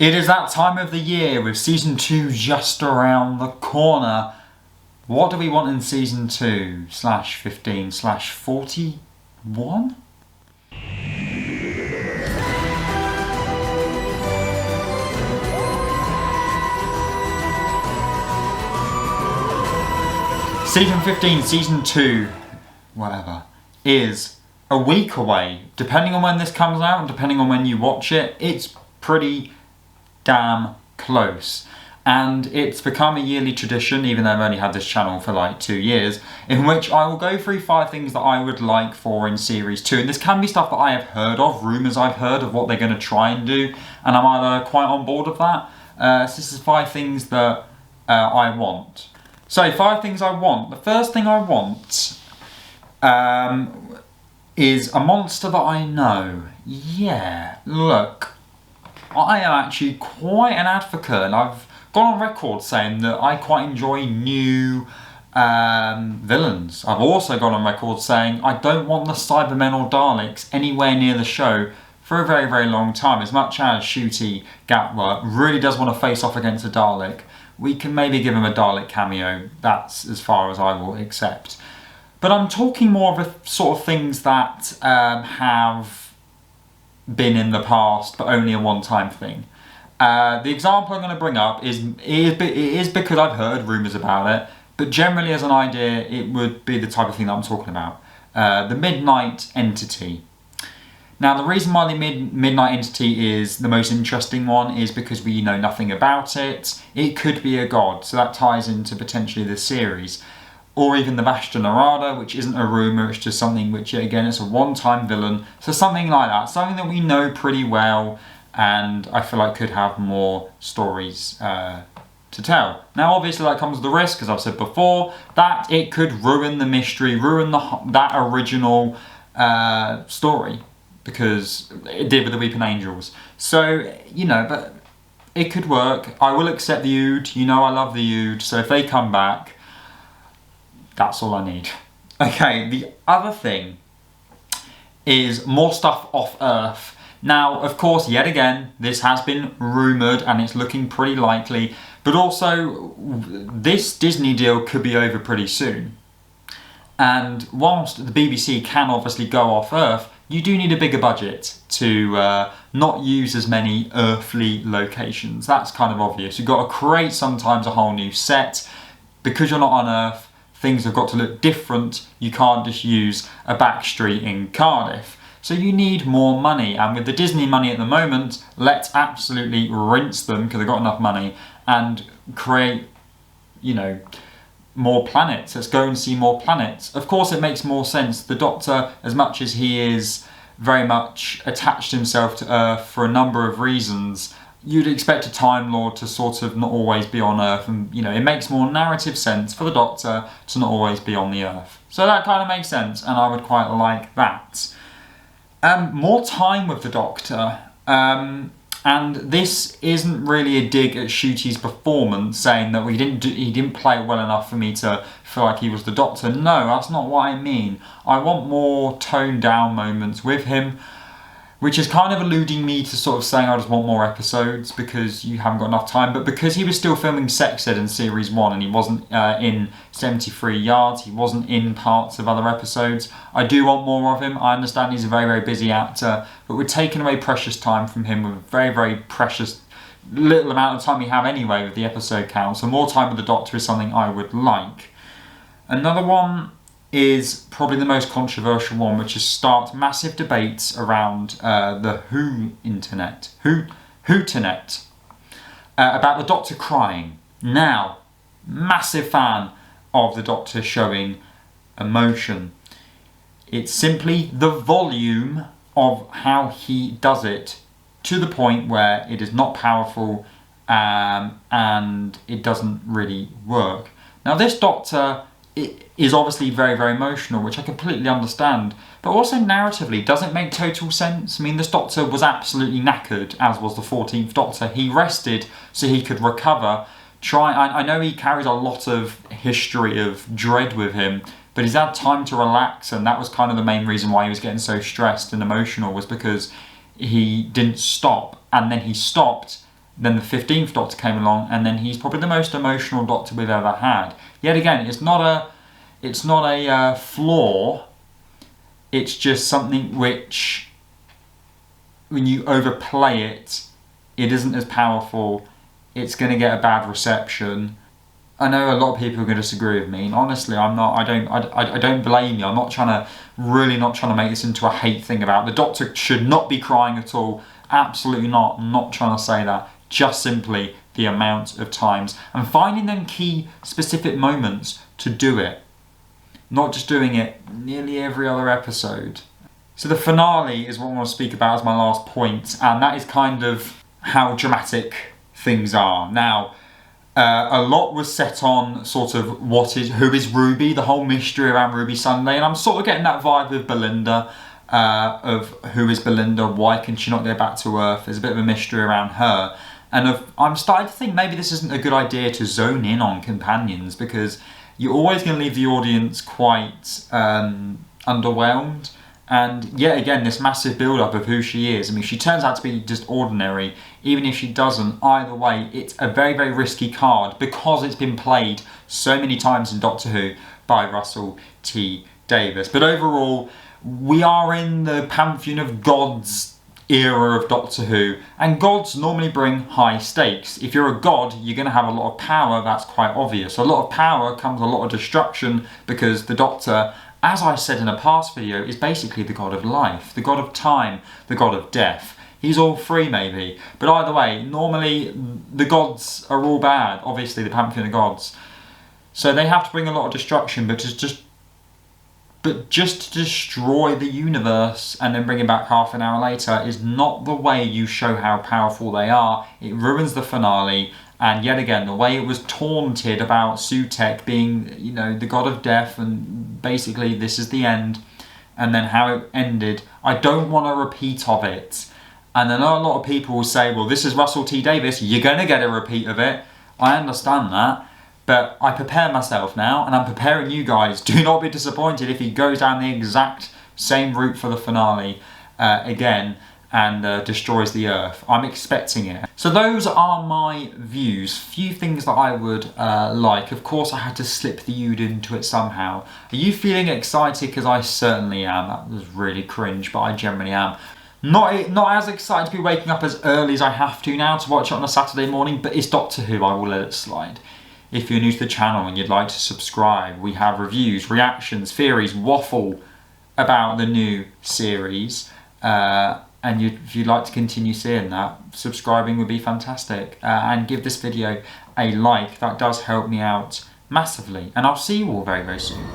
It is that time of the year with season 2 just around the corner. What do we want in season 2/15/41? Season 15, season 2, whatever, is a week away. Depending on when this comes out and depending on when you watch it, it's pretty damn close. And it's become a yearly tradition, even though I've only had this channel for like 2 years, in which I will go through 5 things that I would like for in series 2. And this can be stuff that I have heard of, rumours I've heard of what they're going to try and do, and I'm either quite on board of that. So this is 5 things that I want. So 5 things I want. The first thing I want is a monster that I know. Yeah, look, I am actually quite an advocate, and I've gone on record saying that I quite enjoy new villains. I've also gone on record saying I don't want the Cybermen or Daleks anywhere near the show for a very, very long time. As much as Ncuti Gatwa really does want to face off against a Dalek, we can maybe give him a Dalek cameo. That's as far as I will accept. But I'm talking more of a sort of things that have been in the past, but only a one-time thing. The example I'm going to bring up is because I've heard rumours about it, but generally as an idea, it would be the type of thing that I'm talking about. The Midnight Entity. Now, the reason why the Midnight Entity is the most interesting one is because we know nothing about it. It could be a god, so that ties into potentially the series. Or even the Vashta Nerada, which isn't a rumour, it's just something which, again, it's a one-time villain. So something like that, something that we know pretty well, and I feel like could have more stories to tell. Now, obviously, that comes with the risk, as I've said before, that it could ruin the mystery, ruin that original story, because it did with the Weeping Angels. So, you know, but it could work. I will accept the Ood. You know I love the Ood, so if they come back, that's all I need. Okay, the other thing is more stuff off Earth. Now, of course, yet again, this has been rumoured and it's looking pretty likely, but also this Disney deal could be over pretty soon. And whilst the BBC can obviously go off Earth, you do need a bigger budget to not use as many earthly locations. That's kind of obvious. You've got to create sometimes a whole new set. Because you're not on Earth, things have got to look different. You can't just use a back street in Cardiff. So you need more money, and with the Disney money at the moment, let's absolutely rinse them, because they've got enough money, and create, you know, more planets. Let's go and see more planets. Of course, it makes more sense. The Doctor, as much as he is very much attached himself to Earth for a number of reasons, you'd expect a Time Lord to sort of not always be on Earth, and, you know, it makes more narrative sense for the Doctor to not always be on the Earth. So that kind of makes sense, and I would quite like that. More time with the Doctor, and this isn't really a dig at Ncuti's performance, saying that he didn't play well enough for me to feel like he was the Doctor. No, that's not what I mean. I want more toned down moments with him, which is kind of alluding me to sort of saying I just want more episodes because you haven't got enough time. But because he was still filming Sex Ed in Series 1 and he wasn't in 73 Yards, he wasn't in parts of other episodes, I do want more of him. I understand he's a very, very busy actor, but we're taking away precious time from him with a very, very precious little amount of time we have anyway with the episode count. So more time with the Doctor is something I would like. Another one is probably the most controversial one, which has started massive debates around the Whotinet, about the Doctor crying. Now, massive fan of the Doctor showing emotion. It's simply the volume of how he does it, to the point where it is not powerful and it doesn't really work. Now, this Doctor, it is obviously very, very emotional, which I completely understand, but also narratively, does it make total sense? I mean, this Doctor was absolutely knackered, as was the 14th Doctor. He rested so he could recover. I know he carries a lot of history of dread with him, but he's had time to relax, and that was kind of the main reason why he was getting so stressed and emotional, was because he didn't stop, and then he stopped, Then the 15th Doctor came along, and then he's probably the most emotional Doctor we've ever had. Yet again, it's not a flaw. It's just something which, when you overplay it, it isn't as powerful. It's going to get a bad reception. I know a lot of people are going to disagree with me, and honestly, I'm not. I don't blame you. I'm not trying to make this into a hate thing about the Doctor should not be crying at all. Absolutely not. I'm not trying to say that. Just simply the amount of times and finding them key specific moments to do it, not just doing it nearly every other episode. So the finale is what I want to speak about as my last point, and that is kind of how dramatic things are. Now, a lot was set on sort of who is Ruby, the whole mystery around Ruby Sunday, and I'm sort of getting that vibe with Belinda, of who is Belinda, why can she not go back to Earth? There's a bit of a mystery around her. And I'm starting to think maybe this isn't a good idea to zone in on companions, because you're always going to leave the audience quite underwhelmed. And yet again, this massive build-up of who she is. I mean, she turns out to be just ordinary. Even if she doesn't, either way, it's a very, very risky card because it's been played so many times in Doctor Who by Russell T Davies. But overall, we are in the pantheon of gods era of Doctor Who, and gods normally bring high stakes. If you're a god, you're going to have a lot of power. That's quite obvious. A lot of power comes a lot of destruction, because the Doctor, as I said in a past video, is basically the god of life, the god of time, the god of death. He's all three maybe, but either way, normally the gods are all bad, obviously the pantheon of gods. So they have to bring a lot of destruction, but just to destroy the universe and then bring it back half an hour later is not the way you show how powerful they are. It ruins the finale, and yet again, the way it was taunted about Sutekh being, you know, the god of death, and basically this is the end, and then how it ended, I don't want a repeat of it. And I know a lot of people will say, well, this is Russell T Davies, you're going to get a repeat of it. I understand that. But I prepare myself now, and I'm preparing you guys. Do not be disappointed if he goes down the exact same route for the finale again and destroys the Earth. I'm expecting it. So those are my views. Few things that I would like. Of course, I had to slip the Ood into it somehow. Are you feeling excited? Because I certainly am. That was really cringe, but I generally am. Not as excited to be waking up as early as I have to now to watch it on a Saturday morning, but it's Doctor Who. I will let it slide. If you're new to the channel and you'd like to subscribe, we have reviews, reactions, theories, waffle about the new series. And if you'd like to continue seeing that, subscribing would be fantastic. And give this video a like. That does help me out massively. And I'll see you all very, very soon.